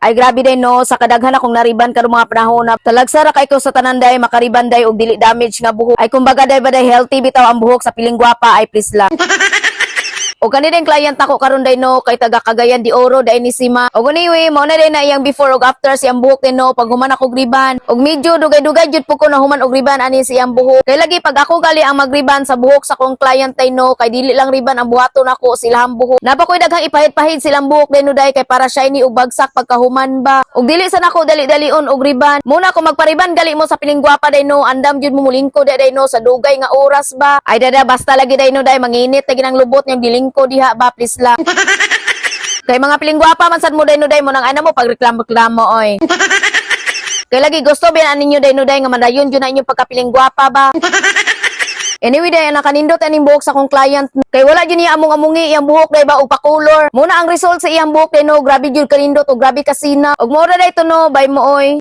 Ay grabe day no, sa kadaghan akong nariban karong mga panahon na talagsara kay ko sa tanan day makariban day og dili damage nga buhok. Ay kumbaga day ba day healthy bitaw ang buhok sa piling gwapa ay please lang. O kani din client nako karon day no kay taga Cagayan de Oro day ni Sima. O anyway, mo na day na iyang before ug after siyang buhok din no pag human ako riban. Og medyo dugay-dugay jud po ko na human og riban ani siyang buhok. Kay lagi pag ako gali ang magriban sa buhok sa kong client day no kay dili lang riban ang buhaton nako silahang buhok. Napa koy daghang ipahid-pahid silang buhok day no day kay para shiny ug bagsak pagkahuman ba. Og dili sa nako dali-dalion og riban. Muna ko magpariban gali mo sa piling gwapa day no andam jud mo mulingko day no sa dugay nga oras ba. Ay dada basta lagi day no day manginit lagi nang lubot niyang giling ko diha ba please lang. Kay mga piling gwapa man sad mo day no day mo nang ana mo pagreklamo-reklamo oy. Kay lagi gusto ba ninyo day no day nga madayon jud na inyong pagkapiling gwapa ba. Anyway day nakanindot aning buhok sa akong client kay wala jud niya among-amungi iyang buhok day ba og pa-color. Muna ang result sa iyang buhok day no grabe jud kanindot og grabe kasina. Og mura day to no bay mo oy.